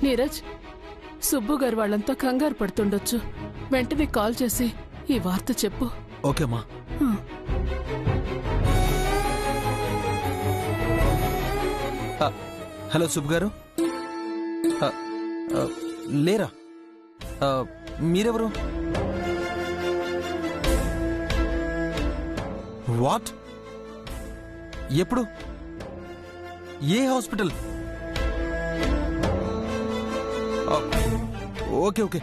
నీరజ్, సుబ్బు గారు వాళ్ళంతా కంగారు పడుతుండొచ్చు. వెంటనే కాల్ చేసి ఈ వార్త చెప్పు. ఓకేమ్మా. హలో సుబ్బు గారు. లేరా? మీరెవరు? వాట్? ఎప్పుడు? ఏ హాస్పిటల్? ఓకే ఓకే,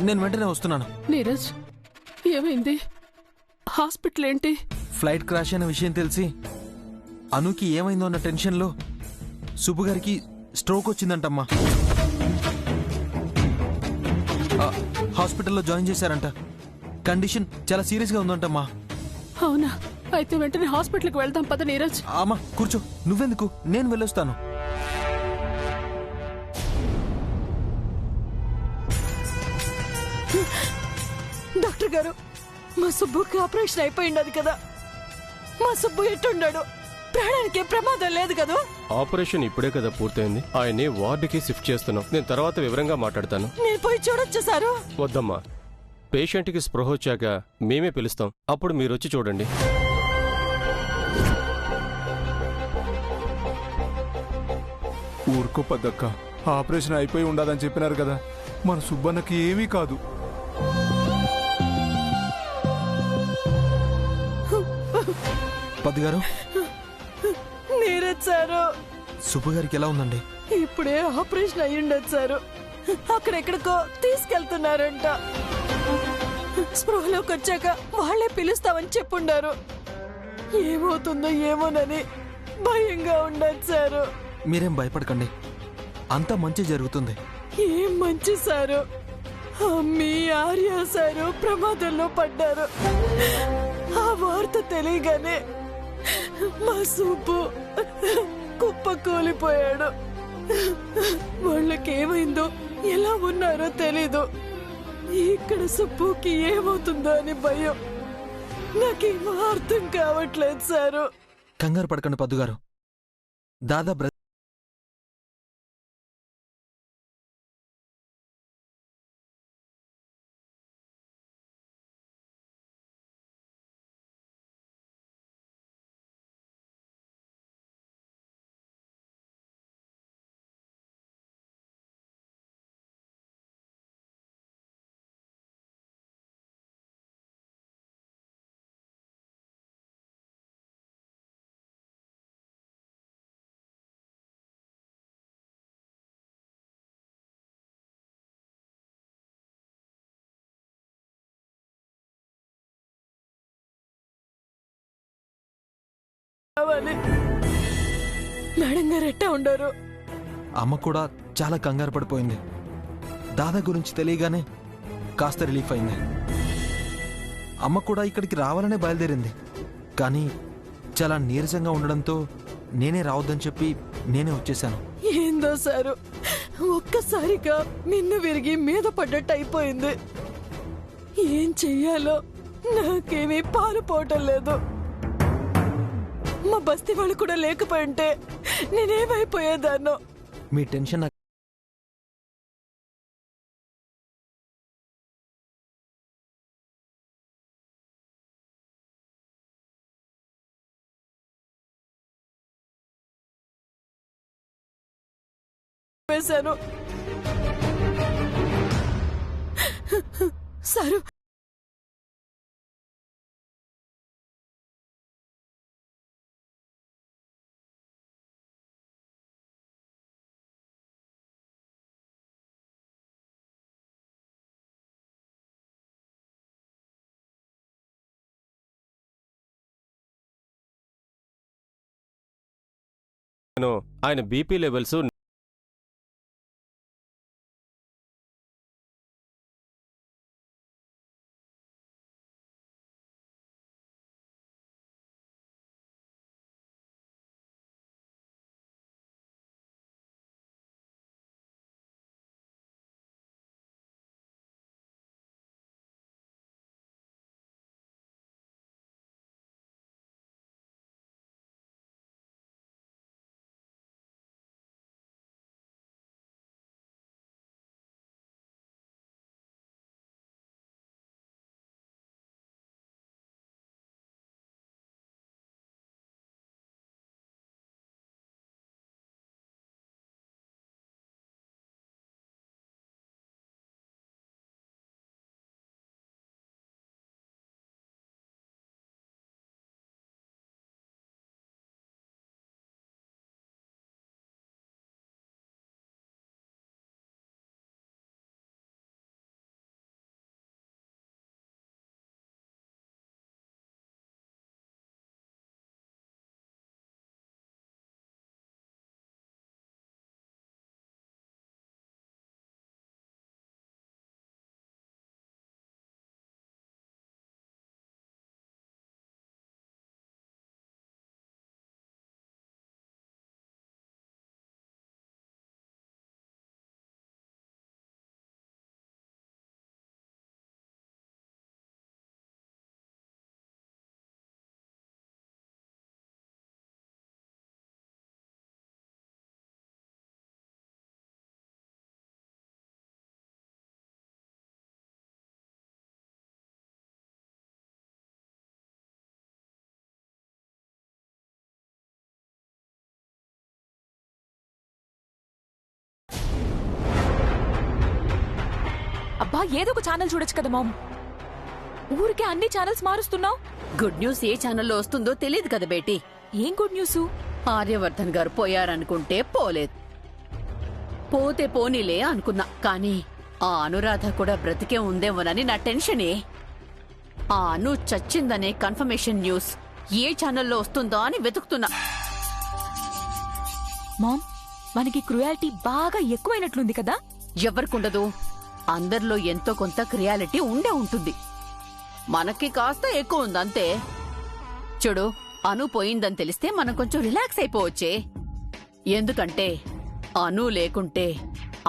నేను వెంటనే వస్తున్నాను. నీరజ్, ఏమైంది? హాస్పిటల్ ఏంటి? ఫ్లైట్ క్రాష్ అయిన విషయం తెలిసి అనుకి ఏమైందో అన్న టెన్షన్లో సుబ్బు గారికి స్ట్రోక్ వచ్చిందంటమ్మా. హాస్పిటల్లో జాయిన్ చేశారంట. కండిషన్ చాలా సీరియస్గా ఉందంటమ్మా. అవునా? అయితే వెంటనే హాస్పిటల్కి వెళ్దాం పద నీరజ్. అమ్మా కూర్చో, నువ్వెందుకు, నేను వెళ్ళొస్తాను. డాక్టర్ గారు, మా సుబ్బుకి ఆపరేషన్ అయిపోయింది కదా. మా సుబ్బు ఎట్టున్నాడు? ప్రాణానికి ప్రమాదం లేదు కదా? ఆపరేషన్ ఇప్పుడే కదా పూర్తయింది. ఆయన్ని వార్డుకి షిఫ్ట్ చేస్తున్నాం. నేను తర్వాత వివరంగా మాట్లాడతాను. నేను పోయి చూడొచ్చు సారు? వద్దమ్మా, పేషెంట్కి స్పృహ వచ్చాక మేమే పిలుస్తాం, అప్పుడు మీరొచ్చి చూడండి. ఊరుకో పద్దక్క, ఆపరేషన్ అయిపోయి ఉండదని చెప్పినారు కదా. మన సుబ్బన్నకి ఏమీ కాదు. పద్దు గారు, నీరజ్ సారు, సుబ్బు గారికి ఎలా ఉందండి? ఇప్పుడే ఆపరేషన్ అయ్యుండదు సారు. అక్కడెక్కడికో తీసుకెళ్తున్నారంట. స్పృహలోకి వచ్చాక వాళ్లే పిలుస్తామని చెప్పుండారు. ఏమవుతుందో ఏమోనని భయంగా ఉండదు సారు. మీరేం భయపడకండి, అంతా మంచి జరుగుతుంది. ఏం మంచి సారు, అమ్మీ ఆర్య సారు ప్రమాదంలో పడ్డారు. ఆ వార్త తెలియగానే మా సుబ్బు కుప్ప కూలిపోయాడు. వాళ్ళకేమైందో ఎలా ఉన్నారో తెలీదు. ఇక్కడ సుబ్బుకి ఏమవుతుందో అని భయం. నాకేమో అర్థం కావట్లేదు సారు. కంగారు పడకండి పద్దు గారు. దాదా మేడం గారు ఎట్టా ఉండరు? అమ్మ కూడా చాలా కంగారు పడిపోయింది. దాదా గురించి తెలియగానే కాస్త రిలీఫ్ అయింది. అమ్మ కూడా ఇక్కడికి రావాలనే బయలుదేరింది. కానీ చాలా నీరసంగా ఉండడంతో నేనే రావద్దని చెప్పి నేనే వచ్చేసాను. ఏందో సారు, ఒక్కసారిగా నిన్ను విరిగి మీద పడ్డట్టు అయిపోయింది. ఏం చెయ్యాలో నాకేమీ పాలుపోవటం లేదు. మా బస్తీ వాళ్ళు కూడా లేకపోయింటే నేనేమైపోయేదాన్నో. మీ టెన్షన్ వేశాను సారు. ఆయన బీపీ లెవెల్స్ అబ్బా ఏదో ఒక ఛానల్ చూడొచ్చు కదా మామ్. ఊరికే అన్ని ఛానల్స్ మారుస్తున్నావు. గుడ్ న్యూస్ ఏ ఛానల్లో వస్తుందో తెలియదు కదా బేటీ. ఏం గుడ్ న్యూస్? ఆర్యవర్ధన్ గారు పోయారనుకుంటే పోలేదు, పోతే పోనీలే అనుకున్నా. కానీ ఆ అనురాధ కూడా బ్రతికే ఉందేమోనని నా టెన్షనే. ఆ అను చచ్చిందనే కన్ఫర్మేషన్ న్యూస్ ఏ ఛానల్లో వస్తుందో అని వెతుకుతున్నా. మామ్, మనకి క్రుయాలిటీ బాగా ఎక్కువైనట్లుంది కదా? ఎవరికుండదు? అందరిలో ఎంతో కొంత క్రియాలిటీ ఉండే ఉంటుంది. మనకి కాస్త ఎక్కువ ఉందంతే. చూడు, అను పోయిందని తెలిస్తే మనం కొంచెం రిలాక్స్ అయిపోవచ్చే. ఎందుకంటే అను లేకుంటే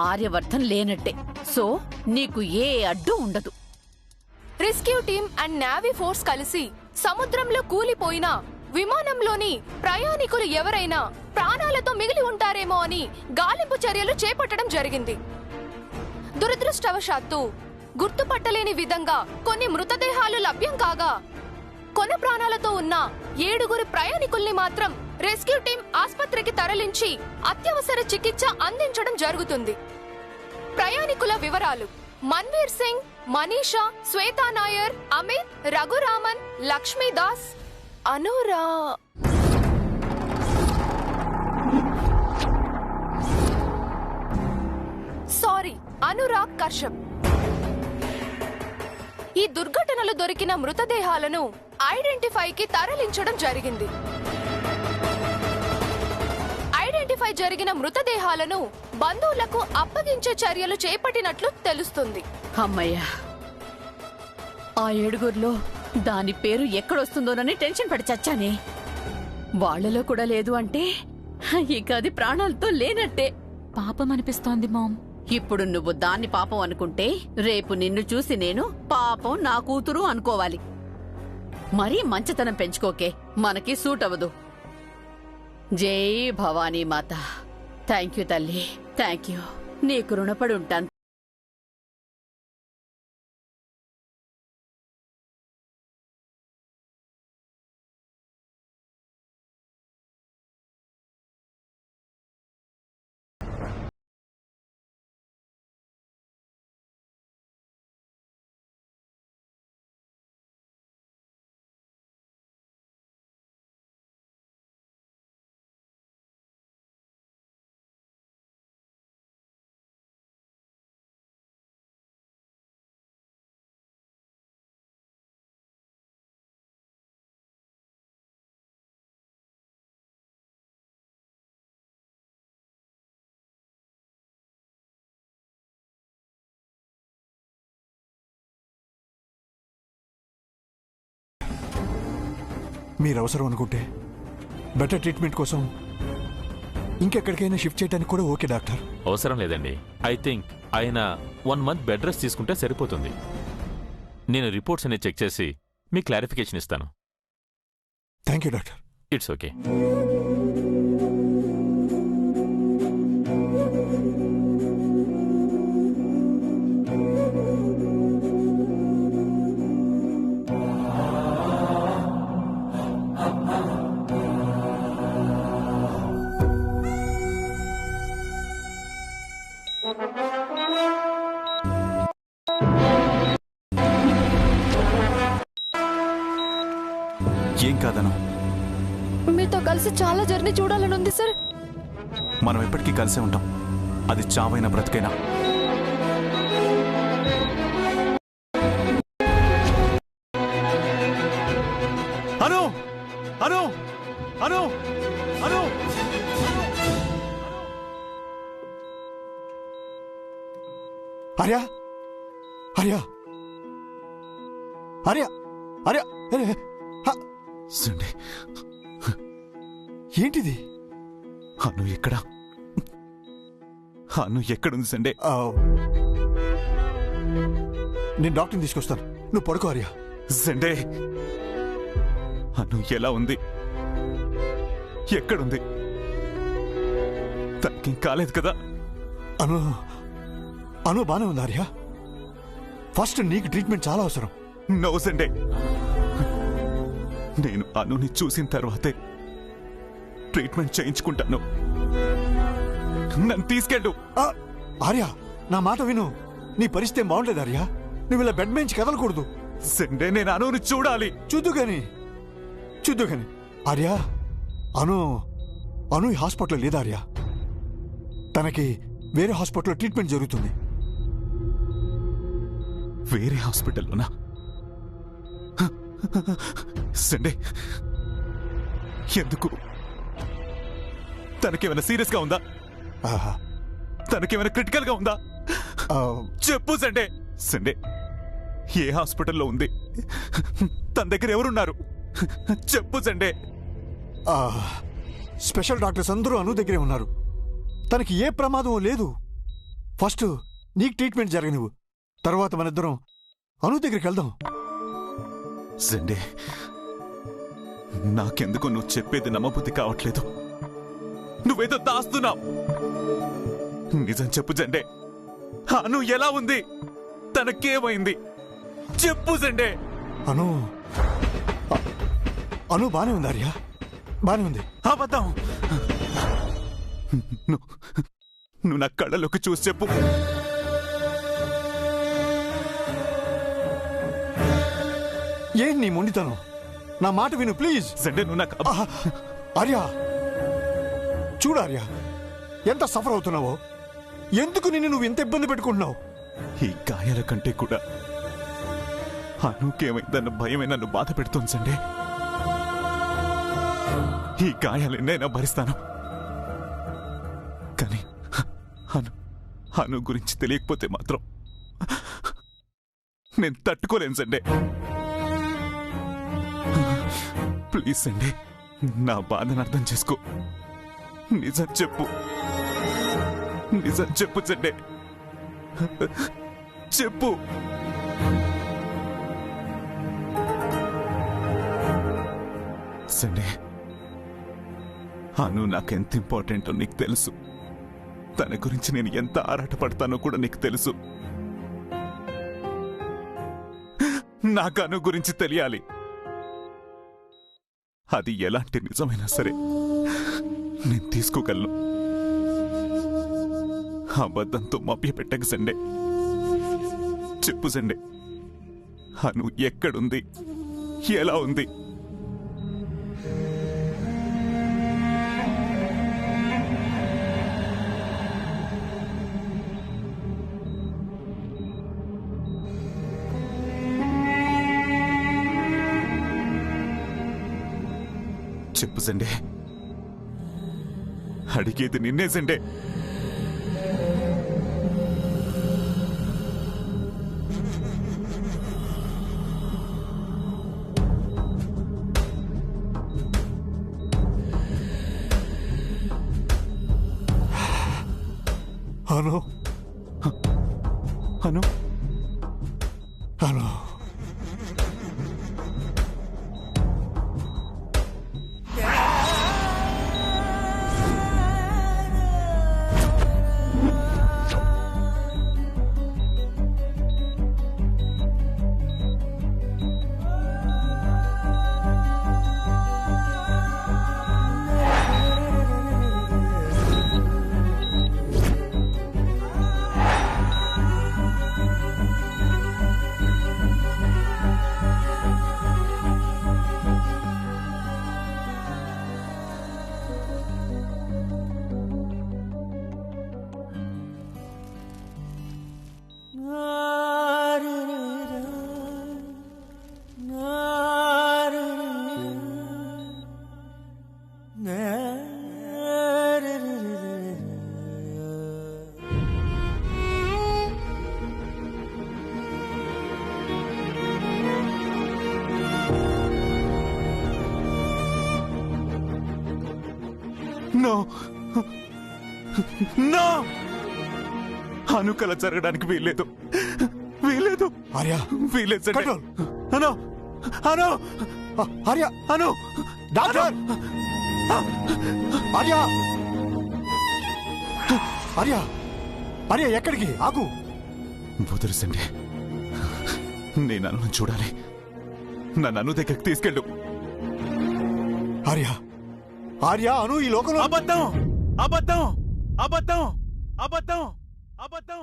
ఆర్యవర్ధన్ లేనట్టే. సో నీకు ఏ అడ్డు ఉండదు. Rescue team and navy force కలిసి సముద్రంలో కూలిపోయిన విమానంలోని ప్రయాణికులు ఎవరైనా ప్రాణాలతో మిగిలి ఉంటారేమో అని గాలింపు చర్యలు చేపట్టడం జరిగింది. దురదృష్టవశాత్తు గుర్తుపట్టలేని విధంగా కొన్ని మృతదేహాలు లభ్యం కాగా కొన ప్రాణాలతో ఉన్న 7 ప్రయాణికుల్ని మాత్రం రెస్క్యూ టీం ఆస్పత్రికి తరలించి అత్యవసర చికిత్స అందించడం జరుగుతుంది. ప్రయాణికుల వివరాలు: మన్వీర్ సింగ్, మనీషా, శ్వేతా నాయర్, అమిత్, రఘురామన్, లక్ష్మీదాస్, అనురా. సారీ, అనురాగ్ కశ్యప్. ఈ దుర్ఘటనలో దొరికిన మృతదేహాలను ఐడెంటిఫైకి తరలించడం జరిగింది. ఐడెంటిఫై జరిగిన మృతదేహాలను బంధువులకు అప్పగించే చర్యలు చేపట్టినట్లు తెలుస్తుంది. అమ్మయ్యా, ఆ 7 దాని పేరు ఎక్కడొస్తుందోనని టెన్షన్ పడి చచ్చానే. వాళ్లలో కూడా లేదు అంటే ఇక అది ప్రాణాలతో లేనట్టే. పాపం అనిపిస్తోంది మామ్. ఇప్పుడు నువ్వు దాన్ని పాపం అనుకుంటే రేపు నిన్ను చూసి నేను పాపం నా కూతురు అనుకోవాలి. మరీ మంచితనం పెంచుకోకే, మనకి సూట్ అవ్వదు. జై భవానీ మాత. థ్యాంక్ యూ తల్లి, థ్యాంక్ యూ. నీకు రుణపడి ఉంటాను. మీరు అవసరం అనుకుంటే బెటర్ ట్రీట్మెంట్ కోసం ఇంకెక్కడికైనా షిఫ్ట్ చేయడానికి కూడా ఓకే డాక్టర్. అవసరం లేదండి. ఐ థింక్ ఆయన 1 మంత్ బెడ్ రెస్ట్ తీసుకుంటే సరిపోతుంది. నేను రిపోర్ట్స్ అన్ని చెక్ చేసి మీ క్లారిఫికేషన్ ఇస్తాను. Thank you doctor. It's okay. ఏం కాదను, మీతో కలిసి చాలా జర్నీ చూడాలని ఉంది సార్. మనం ఎప్పటికీ కలిసే ఉంటాం, అది చావైనా బ్రతికైనా. అను అను అను అను ఆర్యా ఆర్యా ఆర్యా ఆర్యా ఏంటిది? అను ఎక్కడా? అను ఎక్కడుంది సండే? నేను డాక్టర్ని తీసుకొస్తాను, నువ్వు పడుకో ఆర్యా. సండే, అను ఎలా ఉంది? ఎక్కడుంది? తనకేం కాలేదు కదా? అను అను బానే ఉంది ఆర్యా. ఫస్ట్ నీకు ట్రీట్మెంట్ చాలా అవసరం. నో సండే, నేను అనుని చూసిన తర్వాతే ట్రీట్మెంట్ చేయించుకుంటాను. నన్ను తీసుకెళ్ళు. ఆర్యా, నా మాట విను. నీ పరిస్థితి ఏం బాగుండలేదు ఆర్య. నువ్వు ఇలా బెడ్ నుంచి కదలకూడదు. సండే నేను అనుని చూడాలి. చూద్దు గాని ఆర్య, అను ఈ హాస్పిటల్లో లేదా ఆర్య? తనకి వేరే హాస్పిటల్లో ట్రీట్మెంట్ జరుగుతుంది. వేరే హాస్పిటల్లోనా? సండే ఎందుకు? తనకేమైనా సీరియస్ గా ఉందా? తనకేమైనా క్రిటికల్ గా ఉందా? చెప్పు సండే. సండే ఏ హాస్పిటల్లో ఉంది? తన దగ్గర ఎవరున్నారు? చెప్పు సండే. స్పెషల్ డాక్టర్స్ అందరూ అను దగ్గరే ఉన్నారు. తనకి ఏ ప్రమాదం లేదు. ఫస్ట్ నీకు ట్రీట్మెంట్ జరగనివ్వు, తర్వాత మనిద్దరం అను దగ్గరికి వెళ్దాం. సండే నాకెందుకు నువ్వు చెప్పేది నమ్మబుద్ధి కావట్లేదు. నువ్వేదో దాస్తున్నావు. నిజం చెప్పు సండే. అను ఎలా ఉంది? తనకేమైంది? చెప్పు సండే. అను బానే ఉంది ఆర్య, బానే ఉంది. అబద్ధం. నువ్వు నా కళ్ళలోకి చూసి చెప్పు. ఏం నీ మొండితనం? నా మాట విను ప్లీజ్. సండే నువ్వు నాకు ఆర్య చూడు ఆర్య, ఎంత సఫర్ అవుతున్నావో. ఎందుకు నువ్వు ఎంత ఇబ్బంది పెట్టుకుంటున్నావు? ఈ గాయాల కంటే కూడా అనుకేమైందన్న భయమే నన్ను బాధ పెడుతుంది సండే. ఈ గాయాలు ఎన్నైనా భరిస్తాను, కానీ అను గురించి తెలియకపోతే మాత్రం నేను తట్టుకోలేను సండే. ప్లీజ్ సండే, నా బాధను అర్థం చేసుకో. నిజం చెప్పు. నిజం చెప్పు సండే. చెప్పు. సండే అను నాకెంత ఇంపార్టెంటో నీకు తెలుసు. తన గురించి నేను ఎంత ఆరాటపడతానో కూడా నీకు తెలుసు. నాకు అను గురించి తెలియాలి. అది ఎలాంటి నిజమైనా సరే నేను తీసుకోగలను. అబద్ధంతో మభ్యపెట్టక సండే. చెప్పు సండే, అను ఎక్కడుంది? ఎలా ఉంది? చెప్పు సండే. అడిగేది నిన్నే సండే. అను అను అను నో నో, అనుకల జరగడానికి వీల్లేదు. వీల్లేదు ఆర్య, వీల్లేదు సండే. కంట్రోల్. అను అను ఆర్య, అను డాక్టర్ ఆర్య, ఆర్య, ఆర్య ఎక్కడికి? ఆగు. వదులు సండే. నేను అను చూడాలి. నన్ను అను దగ్గరికి తీసుకెళ్ళు. ఆర్య, ఆర్య, అను ఈ లోకంలో అబద్ధం, అబద్ధం, అబద్ధం, అబద్ధం, అబద్ధం.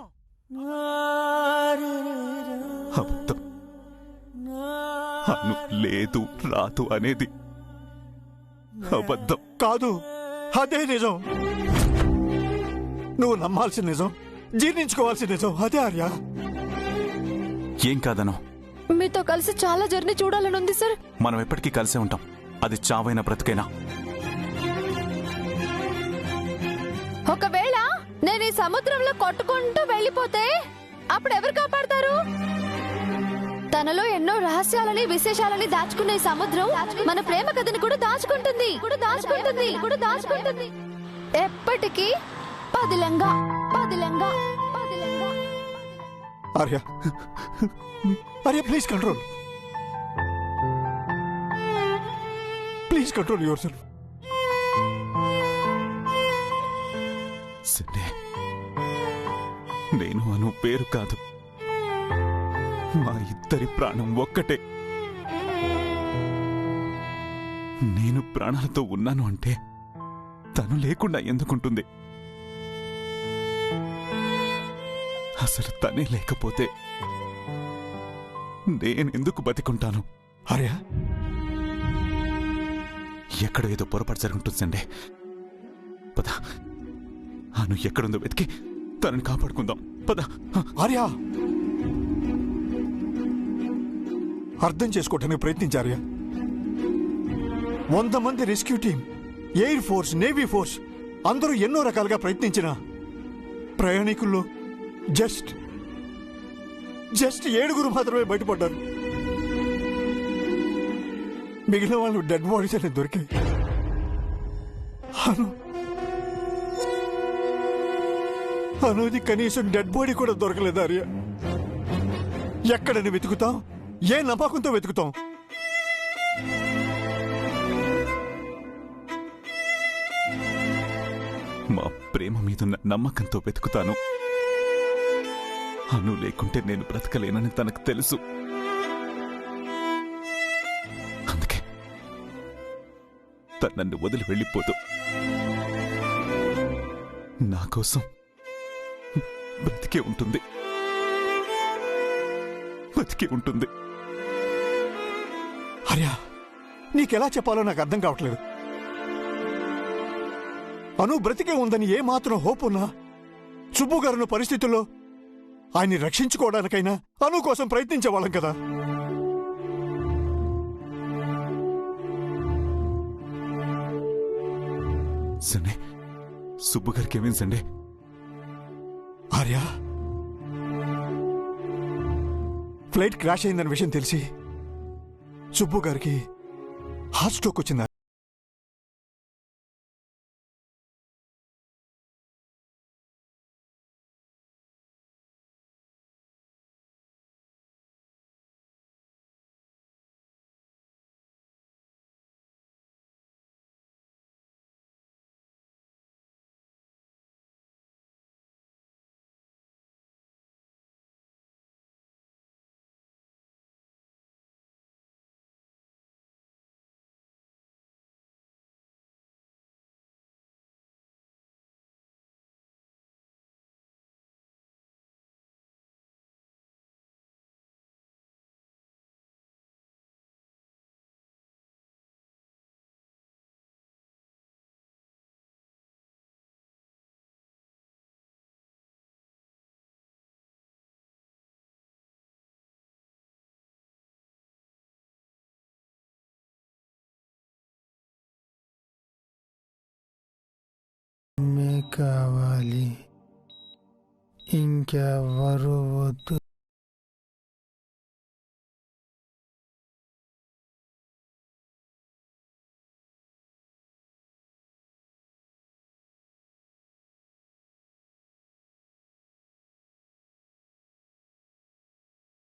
అబద్ధం. అను లేదు రాదు అనేది అబద్ధం. కాదు, అదే నిజం. నువ్వు నమ్మాల్సిన నిజం, జీర్ణించుకోవాల్సిన నిజం అదే ఆర్య. ఏం కాదను, మీతో కలిసి చాలా జర్నీ చూడాలని ఉంది సార్. మనం ఎప్పటికీ కలిసే ఉంటాం. అది చావైనా బ్రతుకైనా. ఒకవేళ నేను ఈ సముద్రంలో కొట్టుకుంటూ వెళ్ళిపోతే అప్పుడు ఎవరు కాపాడతారు? తనలో ఎన్నో రహస్యాలని విశేషాలని దాచుకునే సముద్రం మన ప్రేమ కథని కూడా దాచుకుంటుంది. ఎప్పటికీ పదిలంగా. Arya, Arya, please control. Please control your self. Sunday, నేను అను పేరు కాదు, మా ఇద్దరి ప్రాణం ఒక్కటే. నేను ప్రాణాలతో ఉన్నాను అంటే తను లేకుండా ఎందుకుంటుంది? అసలు తనే లేకపోతే నేనెందుకు బతికుంటాను? ఆర్య, ఎక్కడో ఏదో పొరపాటు జరుగుంటుంది సండే. పద, అను ఎక్కడుందో వెతికి తనని కాపాడుకుందాం. పద. ఆర్య, అర్థం చేసుకోవటానికి ప్రయత్నించారు. 100 మంది rescue team, air force, navy force అందరూ ఎన్నో రకాలుగా ప్రయత్నించిన ప్రయాణికుల్లో జస్ట్ 7 మాత్రమే బయటపడ్డారు. మిగిలిన వాళ్ళు డెడ్ బాడీస్ అనేది దొరికాయి. అనుది కనీసం డెడ్ బాడీ కూడా దొరకలేదు. ఆర్య, ఎక్కడని వెతుకుతాం? ఏ నమ్మకంతో వెతుకుతాం? మా ప్రేమ మీదున్న నమ్మకంతో వెతుకుతాను. అను లేకుంటే నేను బ్రతకలేనని తనకు తెలుసు. అందుకే తను నన్ను వదిలి వెళ్ళిపోతూ నా కోసం బ్రతికే ఉంటుంది. ఆర్య, నీకెలా చెప్పాలో నాకు అర్థం కావట్లేదు. అను బ్రతికే ఉందని ఏ మాత్రం హోప్ ఉన్నా సుబ్బు గారున్న పరిస్థితుల్లో ఆయన్ని రక్షించుకోవడానికైనా అను కోసం ప్రయత్నించేవాళ్ళం కదా. సండే, సుబ్బు గారికి ఏమేం సండే? ఆర్య, ఫ్లైట్ క్రాష్ అయిందన్న విషయం తెలిసి సుబ్బు గారికి హార్ట్ స్ట్రోక్ వచ్చింది. కావాలి, ఇంకెవ్వరు వద్దు.